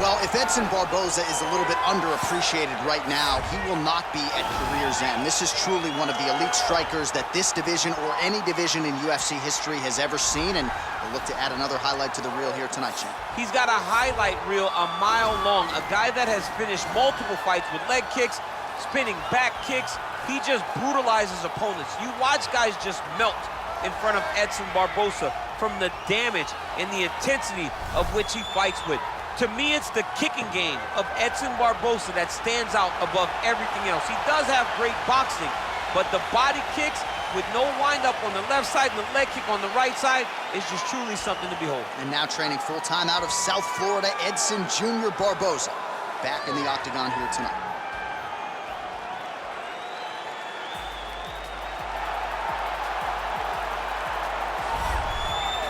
Well, if Eddson Barboza is a little bit underappreciated right now, he will not be at career's end. This is truly one of the elite strikers that this division or any division in UFC history has ever seen, and we'll look to add another highlight to the reel here tonight, Champ. He's got a highlight reel a mile long, a guy that has finished multiple fights with leg kicks, spinning back kicks. He just brutalizes opponents. You watch guys just melt in front of Eddson Barboza from the damage and the intensity of which he fights with. To me, it's the kicking game of Eddson Barboza that stands out above everything else. He does have great boxing, but the body kicks with no wind-up on the left side and the leg kick on the right side is just truly something to behold. And now training full-time out of South Florida, Eddson Jr. Barboza, back in the octagon here tonight.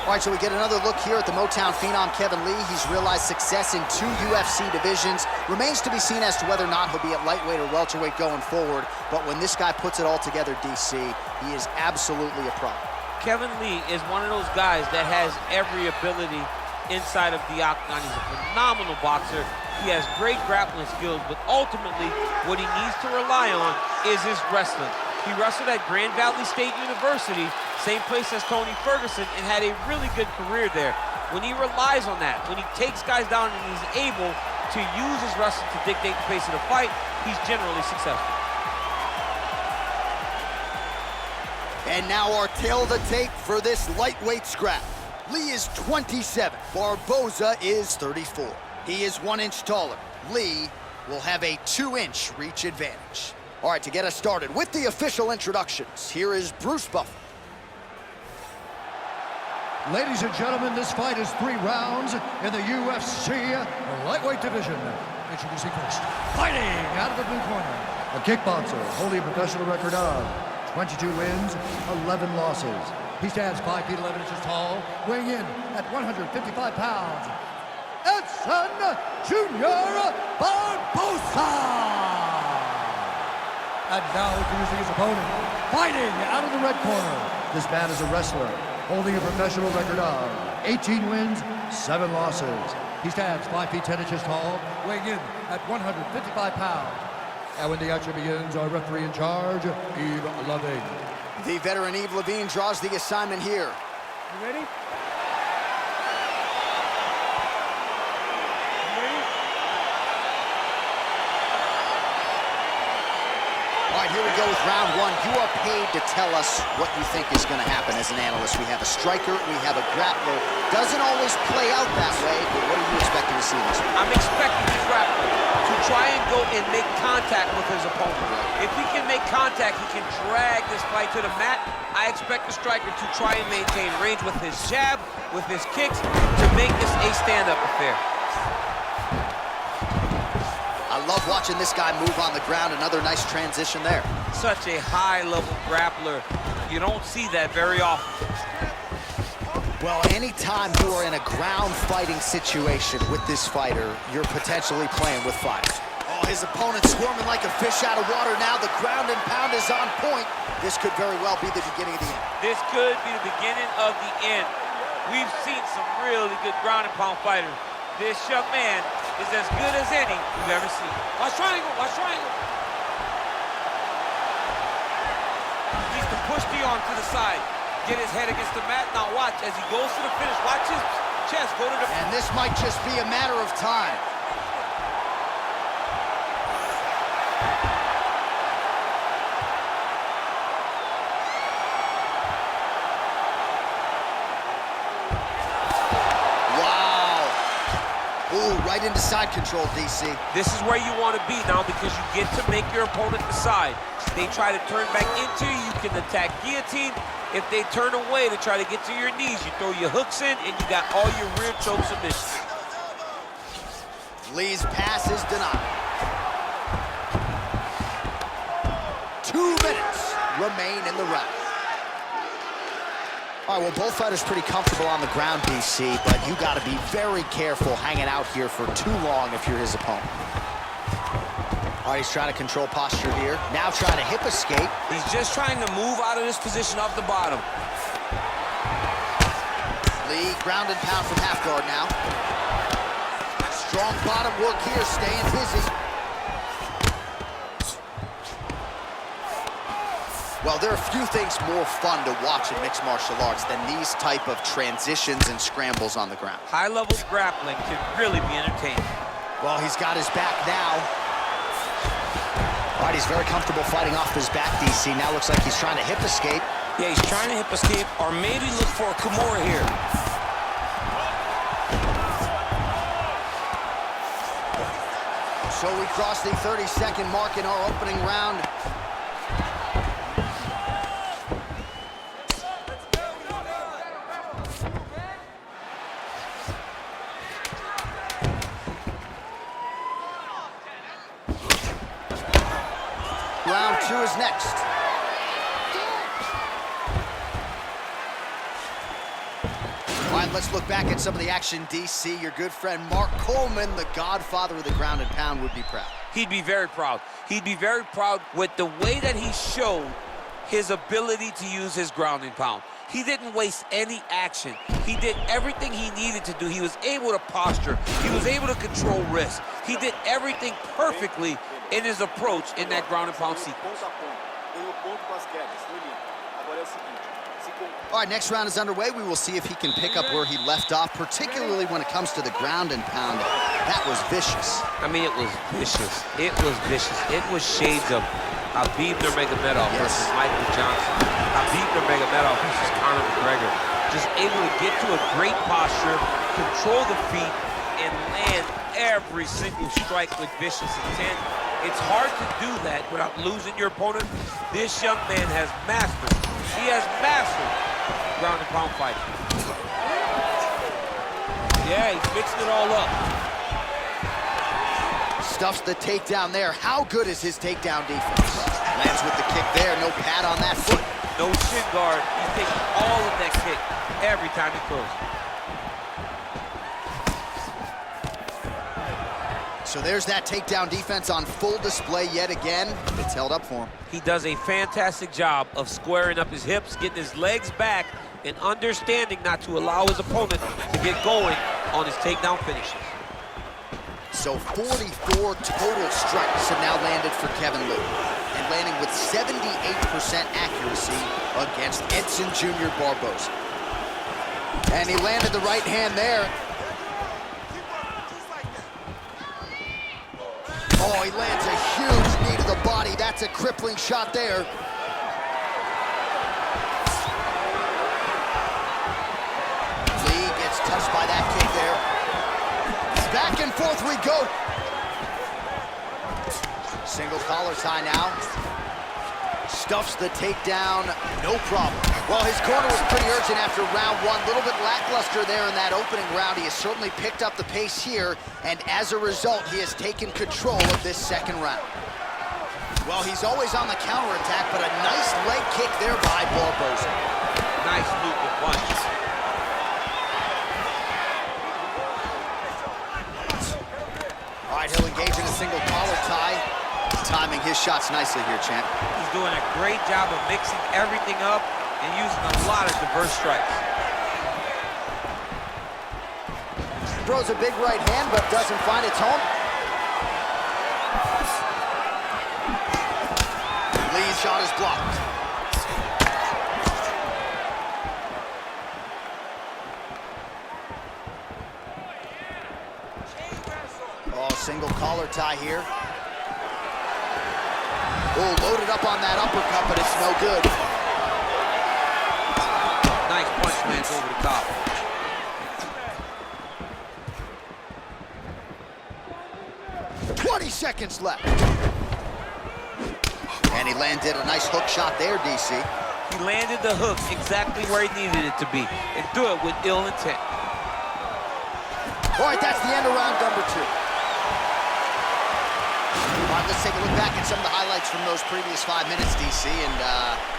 All right, so we get another look here at the Motown phenom, Kevin Lee. He's realized success in 2 UFC divisions. Remains to be seen as to whether or not he'll be at lightweight or welterweight going forward. But when this guy puts it all together, DC, he is absolutely a problem. Kevin Lee is one of those guys that has every ability inside of the octagon. He's a phenomenal boxer. He has great grappling skills, but ultimately what he needs to rely on is his wrestling. He wrestled at Grand Valley State University, same place as Tony Ferguson, and had a really good career there. When he relies on that, when he takes guys down and he's able to use his wrestling to dictate the pace of the fight, he's generally successful. And now our tale of the tape for this lightweight scrap. Lee is 27, Barboza is 34. He is 1 inch taller. Lee will have a 2-inch reach advantage. All right, to get us started with the official introductions, here is Bruce Buffer. Ladies and gentlemen, this fight is 3 rounds in the UFC lightweight division. Introducing first, fighting out of the blue corner, a kickboxer holding a professional record of 22 wins, 11 losses. He stands 5 feet 11 inches tall, weighing in at 155 pounds. Eddson Jr. Barboza! And now introducing his opponent, fighting out of the red corner. This man is a wrestler, holding a professional record of 18 wins, 7 losses. He stands 5 feet 10 inches tall, weighing in at 155 pounds. And when the action begins, our referee in charge, Yves Levine. The veteran Yves Levine draws the assignment here. You ready? All right, here we go with round 1. You are paid to tell us what you think is going to happen as an analyst. We have a striker, we have a grappler. Doesn't always play out that way, but what are you expecting to see in this one? I'm expecting the grappler to try and go and make contact with his opponent. If he can make contact, he can drag this fight to the mat. I expect the striker to try and maintain range with his jab, with his kicks, to make this a stand-up affair. I love watching this guy move on the ground. Another nice transition there. Such a high-level grappler. You don't see that very often. Well, anytime you are in a ground fighting situation with this fighter, you're potentially playing with fire. Oh, his opponent's swarming like a fish out of water now. The ground and pound is on point. This could very well be the beginning of the end. This could be the beginning of the end. We've seen some really good ground and pound fighters. This young man is as good as any we've ever seen. Watch triangle, watch triangle. Needs to push the arm to the side. Get his head against the mat. Now watch as he goes to the finish. Watch his chest go to the... And this might just be a matter of time. Ooh, right into side control, DC. This is where you want to be now because you get to make your opponent decide. They try to turn back into you, you can attack guillotine. If they turn away to try to get to your knees, you throw your hooks in and you got all your rear choke submissions. Lee's pass is denied. 2 minutes remain in the round. All right, well, both fighters pretty comfortable on the ground, DC, but you got to be very careful hanging out here for too long if you're his opponent. All right, he's trying to control posture here. Now trying to hip escape. He's just trying to move out of this position off the bottom. Lee, ground and pound from half guard now. Strong bottom work here, staying busy. Well, there are a few things more fun to watch in mixed martial arts than these type of transitions and scrambles on the ground. High-level grappling can really be entertaining. Well, he's got his back now. All right, he's very comfortable fighting off his back, DC. Now looks like he's trying to hip escape. Yeah, he's trying to hip escape or maybe look for a Kimura here. So we cross the 30-second mark in our opening round. Round 2 is next. All right, let's look back at some of the action, DC. Your good friend Mark Coleman, the godfather of the ground and pound, would be proud. He'd be very proud. He'd be very proud with the way that he showed his ability to use his ground and pound. He didn't waste any action. He did everything he needed to do. He was able to posture. He was able to control wrist. He did everything perfectly in his approach in that ground and pound sequence. All right, next round is underway. We will see if he can pick up where he left off, particularly when it comes to the ground and pound. That was vicious. I mean, it was vicious. It was vicious. It was shades of Khabib Nurmagomedov versus Michael Johnson. Khabib Nurmagomedov versus Conor McGregor. Just able to get to a great posture, control the feet, and land every single strike with vicious intent. It's hard to do that without losing your opponent. This young man has mastered. He has mastered ground and pound fighting. Yeah, he's mixing it all up. Stuffs the takedown there. How good is his takedown defense? Lands with the kick there. No pad on that foot. No shin guard. He's taking all of that kick every time he throws. So there's that takedown defense on full display yet again. It's held up for him. He does a fantastic job of squaring up his hips, getting his legs back, and understanding not to allow his opponent to get going on his takedown finishes. So 44 total strikes have now landed for Kevin Lee, and landing with 78% accuracy against Edson Jr. Barboza. And he landed the right hand there. Oh, he lands a huge knee to the body. That's a crippling shot there. Lee gets touched by that kick there. Back and forth we go. Single collar tie now. Stuffs the takedown, no problem. Well, his corner was pretty urgent after round 1. A little bit lackluster there in that opening round. He has certainly picked up the pace here, and as a result, he has taken control of this second round. Well, he's always on the counterattack, but a nice leg kick there by Barboza. Nice movement punch. All right, he'll engage in a single collar tie. Timing his shots nicely here, champ. He's doing a great job of mixing everything up and using a lot of diverse strikes. Throws a big right hand, but doesn't find its home. Lee's shot is blocked. Oh, single collar tie here. Oh, loaded up on that uppercut, but it's no good. Nice punch lands over the top. Seconds left. And he landed a nice hook shot there, DC. He landed the hook exactly where he needed it to be and threw it with ill intent. All right, that's the end of round number 2. All right, let's take a look back at some of the highlights from those previous 5 minutes, DC, and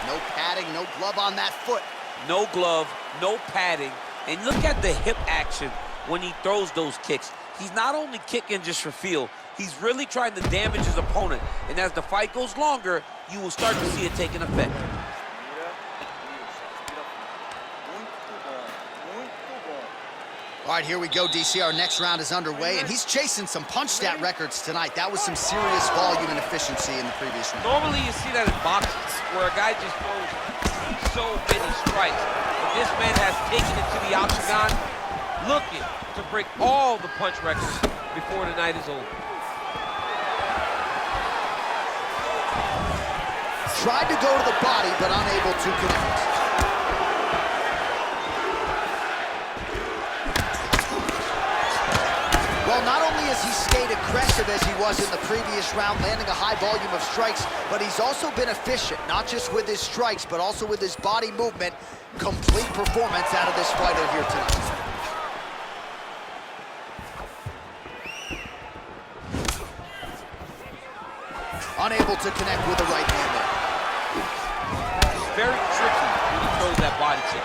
no padding, no glove on that foot. No glove, no padding, and look at the hip action when he throws those kicks. He's not only kicking just for feel, he's really trying to damage his opponent, and as the fight goes longer, you will start to see it taking effect. All right, here we go, DC. Our next round is underway, and he's chasing some punch stat records tonight. That was some serious volume and efficiency in the previous round. Normally, you see that in boxing, where a guy just throws so many strikes. But this man has taken it to the octagon, looking to break all the punch records before the night is over. Tried to go to the body, but unable to connect. Well, not only has he stayed aggressive as he was in the previous round, landing a high volume of strikes, but he's also been efficient, not just with his strikes, but also with his body movement. Complete performance out of this fighter here tonight. Unable to connect with the right hand there. Very tricky when he throws that body kick.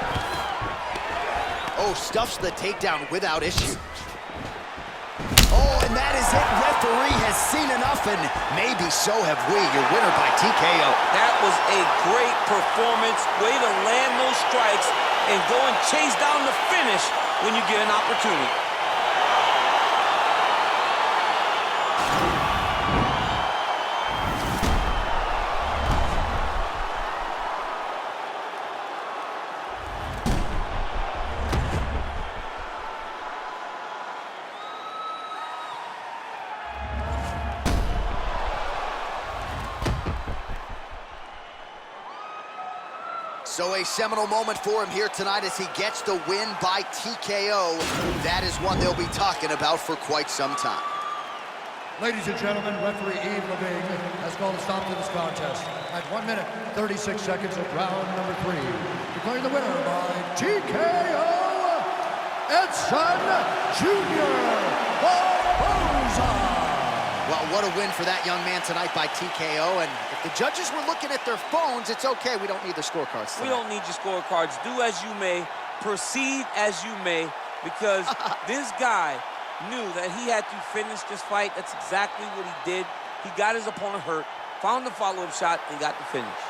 Oh, stuffs the takedown without issue. Oh, and that is it. Referee has seen enough, and maybe so have we. Your winner by TKO. That was a great performance. Way to land those strikes and go and chase down the finish when you get an opportunity. So a seminal moment for him here tonight as he gets the win by TKO. That is one they'll be talking about for quite some time. Ladies and gentlemen, referee Yves Leving has called a stop to this contest at 1 minute, 36 seconds of round number 3. Declaring the winner by TKO, Edson Barboza. Well, what a win for that young man tonight by TKO. And if the judges were looking at their phones, it's okay. We don't need their scorecards tonight. We don't need your scorecards. Do as you may, proceed as you may, because this guy knew that he had to finish this fight. That's exactly what he did. He got his opponent hurt, found the follow-up shot, and got the finish.